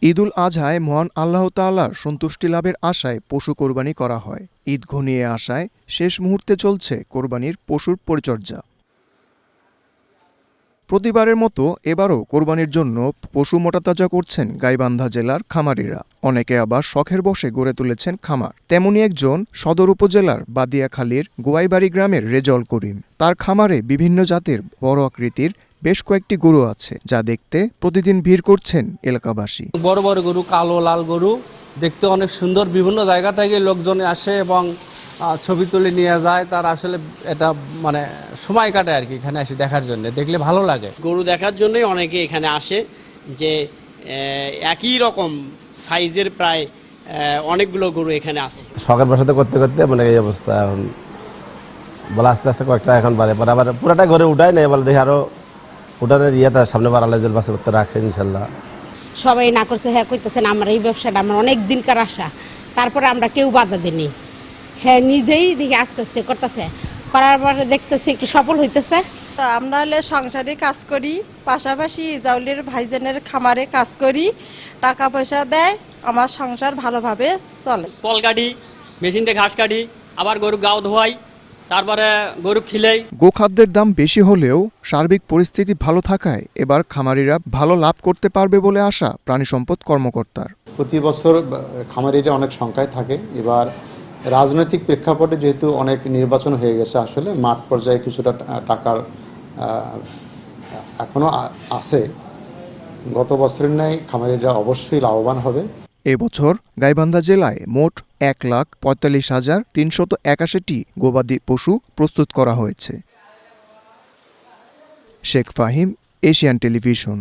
ঈদুল আজহায় মহান আল্লাহ তাআলার সন্তুষ্টি লাভের আশায় পশু কোরবানি করা হয়। ঈদ ঘনিয়ে আসায় শেষ মুহূর্তে চলছে কোরবানির পশুর পরিচর্যা। প্রতিবারের মতো এবারও কোরবানির জন্য পশু মোটাতাজা করছেন গাইবান্ধা জেলার খামারিরা। অনেকে আবার শখের বশে গড়ে তুলেছেন খামার। তেমনি একজন সদর উপজেলার বাদিয়াখালীর গোয়াইবাড়ি গ্রামের রেজল করিম। তার খামারে বিভিন্ন জাতের বড় আকৃতির বেশ কয়েকটি গরু আছে, যা দেখতে প্রতিদিন ভিড় করছেন এলাকাবাসী। বড় বড় গরু, কালো লাল গরু দেখতে অনেক সুন্দর। বিভিন্ন জায়গা থেকে লোকজন আসে এবং ছবি তুলে নিয়ে যায়। তার আসলে এটা মানে সময় কাটে আর কি, এখানে এসে দেখার জন্য, দেখলে ভালো লাগে। গরু দেখার জন্যই অনেকে এখানে আসে, যে একই রকম সাইজের প্রায় অনেকগুলো গরু এখানে আছে। শখের বসাতে করতে করতে মানে এই অবস্থা। এখন বলে আস্তে আস্তে কয়েকটা এখন বাড়ে, পরে আবার পুরাটা ঘরে উঠাই নেই, বলে দেখি আরো উঠানের তার সামনে বাড়ালে জল বাসে করতে রাখে ইনশাল্লাহ। সবাই না করছে, হ্যাঁ কইতেছেন আমার এই ব্যবসাটা আমার অনেক দিনকার আশা, তারপরে আমরা কেউ বাধা দিইনি। হ্যাঁ নিজেই দেখি আস্তে আস্তে করতেছে, করার পরে দেখতেছি একটু সফল হইতেছে। তো আমরা হলে সংসারে কাজ করি, পাশাপাশি জাউলির ভাইজানের খামারে কাজ করি, টাকা পয়সা দেয়, আমার সংসার ভালোভাবে চলে। কল কাটি, মেশিন দিয়ে ঘাস কাটি, আবার গরু গাও ধোয়াই, তারপরে গরু খিলেই। গোখাদ্যের দাম বেশি হলেও সার্বিক পরিস্থিতি ভালো থাকায় এবার খামারিরা ভালো লাভ করতে পারবে বলে আশা প্রাণী সম্পদ কর্মকর্তার। প্রতি বছর খামারিরা অনেক সংখ্যায় থাকে। এবার রাজনৈতিক প্রেক্ষাপটে যেহেতু অনেক নির্বাচন হয়ে গেছে, আসলে মাঠ পর্যায়ে কিছুটা টাকার এখনো আছে। গত বছরের ন্যায় খামারিরা অবশ্যই লাভবান হবে। এবছর গাইবান্ধা জেলায় মোট 1,45,381টি গবাদি পশু প্রস্তুত করা হয়েছে। Sheikh Fahim, Asian television.